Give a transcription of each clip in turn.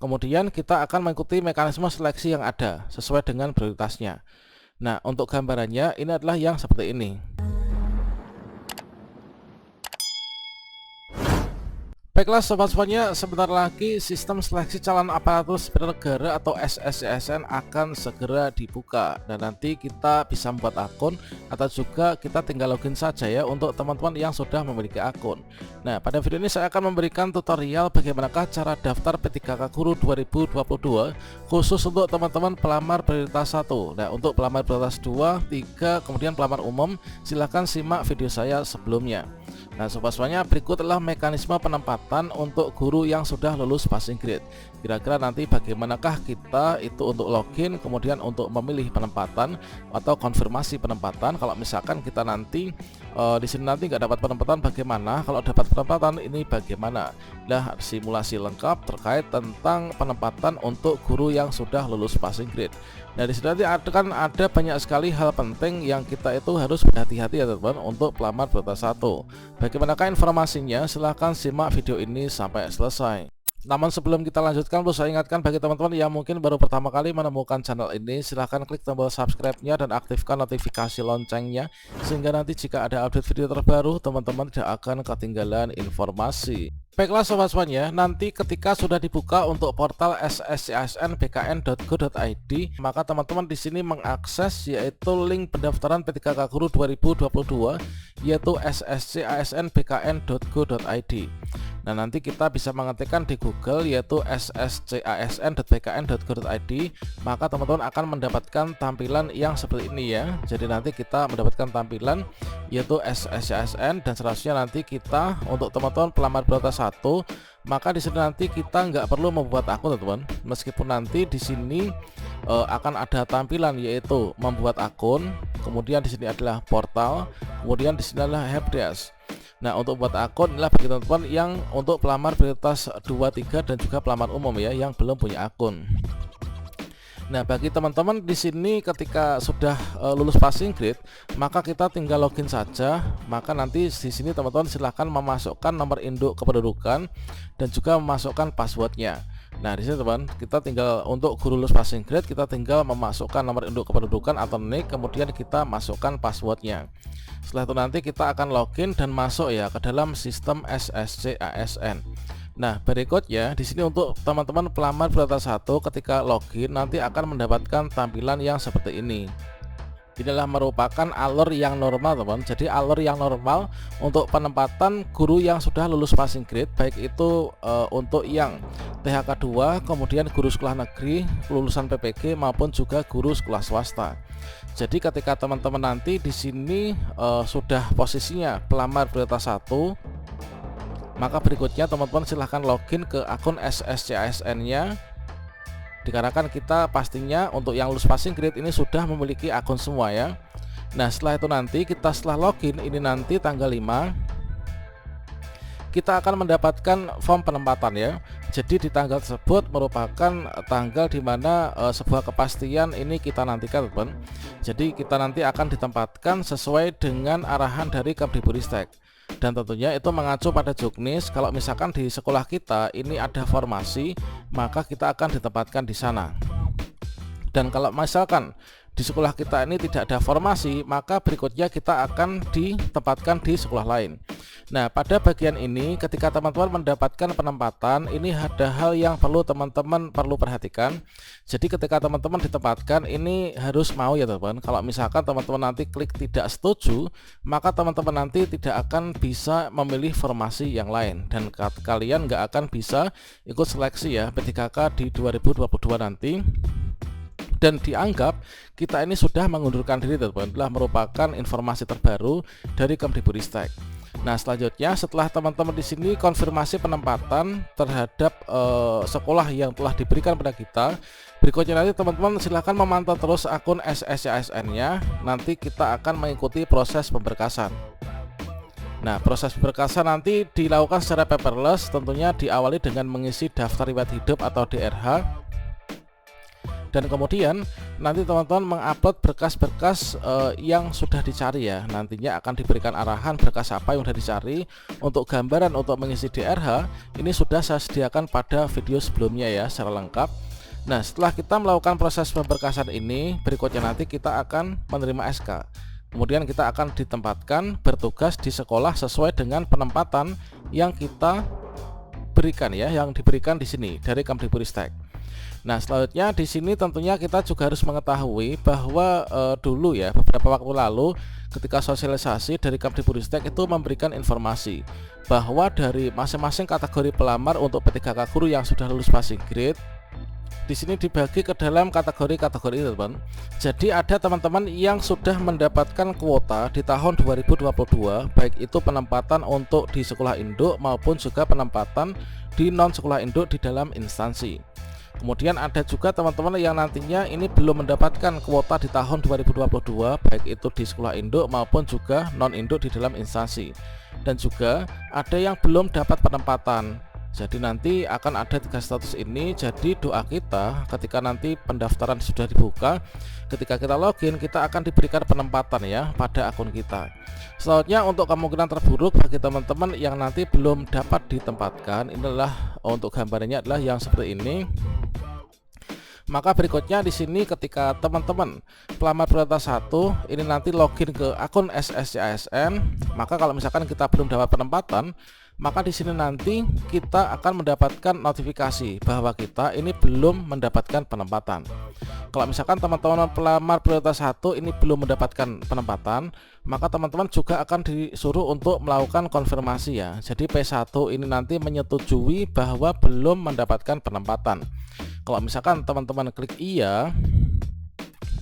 Kemudian kita akan mengikuti mekanisme seleksi yang ada sesuai dengan prioritasnya. Nah, untuk gambarannya ini adalah yang seperti ini. Baiklah sobat-sobatnya, sebentar lagi sistem seleksi calon aparatur sipil negara atau SSCASN akan segera dibuka, dan nanti kita bisa membuat akun atau juga kita tinggal login saja ya untuk teman-teman yang sudah memiliki akun. Nah, pada video ini saya akan memberikan tutorial bagaimanakah cara daftar P3K Guru 2022 khusus untuk teman-teman pelamar prioritas 1. Nah, untuk pelamar prioritas 2, 3, kemudian pelamar umum, silahkan simak video saya sebelumnya. Nah, sobat-sobatnya, berikut adalah mekanisme penempatan untuk guru yang sudah lulus passing grade. Kira-kira nanti bagaimanakah kita itu untuk login, kemudian untuk memilih penempatan atau konfirmasi penempatan. Kalau misalkan kita nanti di sini nanti nggak dapat penempatan, bagaimana? Kalau dapat penempatan ini bagaimana? Nah, simulasi lengkap terkait tentang penempatan untuk guru yang sudah lulus passing grade. Nah, di sini nanti ada banyak sekali hal penting yang kita itu harus berhati-hati ya teman-teman untuk pelamar prioritas 1. Bagaimanakah informasinya? Silahkan simak video ini sampai selesai. Namun sebelum kita lanjutkan, perlu saya ingatkan bagi teman-teman yang mungkin baru pertama kali menemukan channel ini, silahkan klik tombol subscribe-nya dan aktifkan notifikasi loncengnya, sehingga nanti jika ada update video terbaru, teman-teman tidak akan ketinggalan informasi. Baiklah sobat-sobatnya, nanti ketika sudah dibuka untuk portal sscsnbkn.go.id, maka teman-teman di sini mengakses yaitu link pendaftaran P3K Guru 2022 yaitu sscsnbkn.go.id. Nah, nanti kita bisa mengetikkan di Google yaitu sscsn.bkn.go.id, maka teman-teman akan mendapatkan tampilan yang seperti ini ya. Jadi nanti kita mendapatkan tampilan yaitu SSCASN, dan selanjutnya nanti kita untuk teman-teman pelamar prioritas 1, maka di sini nanti kita nggak perlu membuat akun teman-teman. Meskipun nanti di sini akan ada tampilan yaitu membuat akun, kemudian di sini adalah portal, kemudian di sini adalah helpdesk. Nah, untuk buat akun inilah bagi teman-teman yang untuk pelamar prioritas 2, 3 dan juga pelamar umum ya yang belum punya akun. Nah, bagi teman-teman di sini ketika sudah lulus passing grade, maka kita tinggal login saja. Maka nanti di sini teman-teman silahkan memasukkan nomor induk kependudukan dan juga memasukkan passwordnya. Nah, di sini teman, kita tinggal untuk guru lulus passing grade, kita tinggal memasukkan nomor induk kependudukan atau NIK, kemudian kita masukkan passwordnya. Setelah itu nanti kita akan login dan masuk ya ke dalam sistem SSCASN. Nah, berikutnya di sini untuk teman-teman pelamar prioritas 1 ketika login nanti akan mendapatkan tampilan yang seperti ini. Inilah merupakan alur yang normal teman. Jadi alur yang normal untuk penempatan guru yang sudah lulus passing grade, baik itu untuk yang THK 2, kemudian guru sekolah negeri, lulusan PPG maupun juga guru sekolah swasta. Jadi ketika teman-teman nanti di sini sudah posisinya pelamar prioritas 1, maka berikutnya teman-teman silahkan login ke akun SSCASN-nya. Dikarenakan kita pastinya untuk yang lulus passing grade ini sudah memiliki akun semua ya. Nah, setelah itu nanti kita setelah login ini nanti tanggal 5 kita akan mendapatkan form penempatan ya. Jadi di tanggal tersebut merupakan tanggal dimana sebuah kepastian ini kita nantikan teman. Jadi kita nanti akan ditempatkan sesuai dengan arahan dari Kemdikbudristek. Dan tentunya itu mengacu pada juknis. Kalau misalkan di sekolah kita ini ada formasi, maka kita akan ditempatkan di sana. Dan kalau misalkan di sekolah kita ini tidak ada formasi, maka berikutnya kita akan ditempatkan di sekolah lain. Nah, pada bagian ini ketika teman-teman mendapatkan penempatan, ini ada hal yang perlu teman-teman perhatikan. Jadi ketika teman-teman ditempatkan ini harus mau ya teman-teman. Kalau misalkan teman-teman nanti klik tidak setuju, maka teman-teman nanti tidak akan bisa memilih formasi yang lain, dan kalian nggak akan bisa ikut seleksi ya P3K di 2022 nanti. Dan dianggap kita ini sudah mengundurkan diri teman-teman. Telah merupakan informasi terbaru dari Kemdikbudristek. Nah, selanjutnya setelah teman-teman di sini konfirmasi penempatan terhadap sekolah yang telah diberikan pada kita, berikutnya nanti teman-teman silahkan memantau terus akun SSCASN-nya. Nanti kita akan mengikuti proses pemberkasan. Nah, proses pemberkasan nanti dilakukan secara paperless, tentunya diawali dengan mengisi daftar riwayat hidup atau DRH. Dan kemudian nanti teman-teman mengupload berkas-berkas yang sudah dicari ya. Nantinya akan diberikan arahan berkas apa yang sudah dicari. Untuk gambaran untuk mengisi DRH ini sudah saya sediakan pada video sebelumnya ya secara lengkap. Nah, setelah kita melakukan proses pemberkasan ini, berikutnya nanti kita akan menerima SK. Kemudian kita akan ditempatkan bertugas di sekolah sesuai dengan penempatan yang kita berikan ya, yang diberikan di sini dari Kemdikbudristek. Nah, selanjutnya di sini tentunya kita juga harus mengetahui bahwa dulu ya beberapa waktu lalu ketika sosialisasi dari Kemdikbudristek itu memberikan informasi bahwa dari masing-masing kategori pelamar untuk P3K guru yang sudah lulus passing grade di sini dibagi ke dalam kategori-kategori itu, teman. Jadi ada teman-teman yang sudah mendapatkan kuota di tahun 2022, baik itu penempatan untuk di sekolah induk maupun juga penempatan di non sekolah induk di dalam instansi. Kemudian ada juga teman-teman yang nantinya ini belum mendapatkan kuota di tahun 2022, baik itu di sekolah induk maupun juga non induk di dalam instansi. Dan juga ada yang belum dapat penempatan. Jadi nanti akan ada 3 status ini. Jadi doa kita ketika nanti pendaftaran sudah dibuka, ketika kita login kita akan diberikan penempatan ya pada akun kita. Selanjutnya untuk kemungkinan terburuk bagi teman-teman yang nanti belum dapat ditempatkan, inilah untuk gambarnya adalah yang seperti ini. Maka berikutnya di sini ketika teman-teman pelamar prioritas 1 ini nanti login ke akun SSCASN, maka kalau misalkan kita belum dapat penempatan, maka di sini nanti kita akan mendapatkan notifikasi bahwa kita ini belum mendapatkan penempatan. Kalau misalkan teman-teman pelamar prioritas 1 ini belum mendapatkan penempatan, maka teman-teman juga akan disuruh untuk melakukan konfirmasi ya. Jadi P1 ini nanti menyetujui bahwa belum mendapatkan penempatan. Kalau misalkan teman-teman klik iya,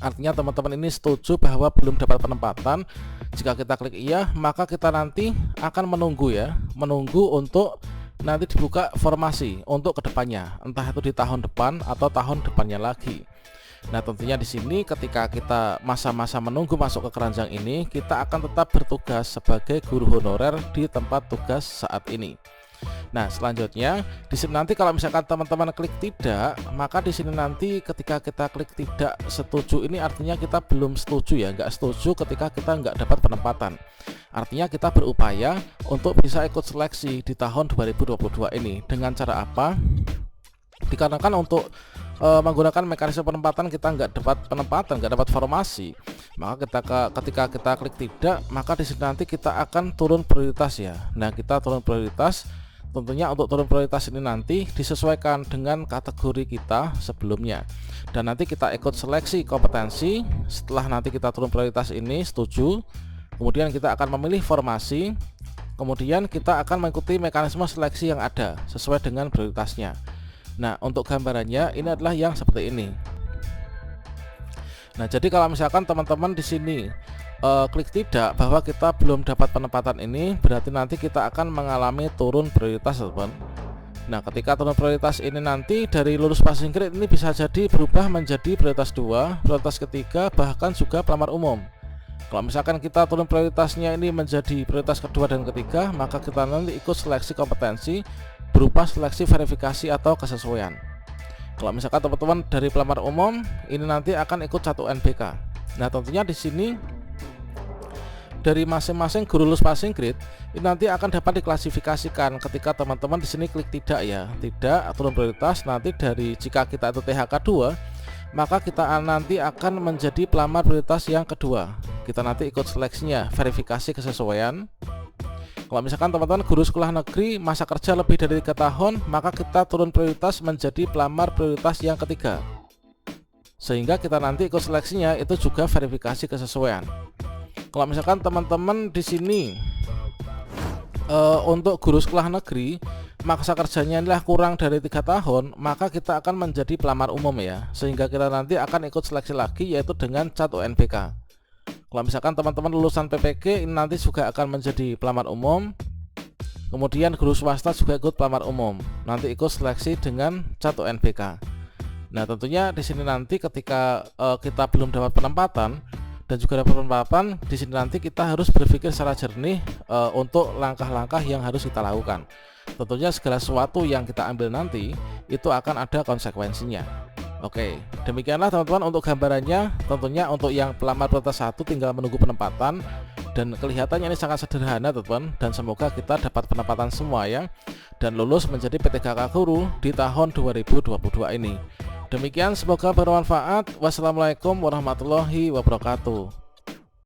artinya teman-teman ini setuju bahwa belum dapat penempatan. Jika kita klik iya, maka kita nanti akan menunggu ya, menunggu untuk nanti dibuka formasi untuk kedepannya, entah itu di tahun depan atau tahun depannya lagi. Nah, tentunya di sini ketika kita masa-masa menunggu masuk ke keranjang ini, kita akan tetap bertugas sebagai guru honorer di tempat tugas saat ini. Nah, selanjutnya di sini nanti kalau misalkan teman-teman klik tidak, maka di sini nanti ketika kita klik tidak setuju ini artinya kita belum setuju ya, nggak setuju ketika kita nggak dapat penempatan. Artinya kita berupaya untuk bisa ikut seleksi di tahun 2022 ini. Dengan cara apa? Dikarenakan untuk menggunakan mekanisme penempatan kita nggak dapat penempatan, nggak dapat formasi, maka ketika kita klik tidak, maka di sini nanti kita akan turun prioritas ya. Nah, kita turun prioritas. Tentunya untuk turun prioritas ini nanti disesuaikan dengan kategori kita sebelumnya. Dan nanti kita ikut seleksi kompetensi. Setelah nanti kita turun prioritas ini setuju, kemudian kita akan memilih formasi. Kemudian kita akan mengikuti mekanisme seleksi yang ada sesuai dengan prioritasnya. Nah, untuk gambarannya ini adalah yang seperti ini. Nah, jadi kalau misalkan teman-teman di sini klik tidak bahwa kita belum dapat penempatan ini, berarti nanti kita akan mengalami turun prioritas, teman. Nah, ketika turun prioritas ini nanti dari lulus passing grade ini bisa jadi berubah menjadi prioritas 2, prioritas ketiga, bahkan juga pelamar umum. Kalau misalkan kita turun prioritasnya ini menjadi prioritas kedua dan ketiga, maka kita nanti ikut seleksi kompetensi berupa seleksi verifikasi atau kesesuaian. Kalau misalkan teman-teman dari pelamar umum ini nanti akan ikut 1 NBK. Nah, tentunya di sini dari masing-masing guru lulus passing grade ini nanti akan dapat diklasifikasikan ketika teman-teman di sini klik tidak ya, tidak turun prioritas. Nanti dari jika kita itu THK 2, maka kita nanti akan menjadi pelamar prioritas yang kedua. Kita nanti ikut seleksinya, verifikasi kesesuaian. Kalau misalkan teman-teman guru sekolah negeri masa kerja lebih dari 3 tahun, maka kita turun prioritas menjadi pelamar prioritas yang ketiga. Sehingga kita nanti ikut seleksinya itu juga verifikasi kesesuaian. Kalau misalkan teman-teman di sini untuk guru sekolah negeri masa kerjanya adalah kurang dari 3 tahun, maka kita akan menjadi pelamar umum ya, sehingga kita nanti akan ikut seleksi lagi yaitu dengan cat UNBK. Kalau misalkan teman-teman lulusan PPG ini nanti juga akan menjadi pelamar umum. Kemudian guru swasta juga ikut pelamar umum, nanti ikut seleksi dengan cat UNBK. Nah, tentunya di sini nanti ketika kita belum dapat penempatan dan juga dapat penempatan, di sini nanti kita harus berpikir secara jernih untuk langkah-langkah yang harus kita lakukan. Tentunya segala sesuatu yang kita ambil nanti itu akan ada konsekuensinya. Oke, demikianlah teman-teman untuk gambarannya. Tentunya untuk yang pelamar prioritas 1 tinggal menunggu penempatan, dan kelihatannya ini sangat sederhana teman-teman, dan semoga kita dapat penempatan semua ya, dan lulus menjadi P3K Guru di tahun 2022 ini. Demikian, semoga bermanfaat. Wassalamualaikum warahmatullahi wabarakatuh.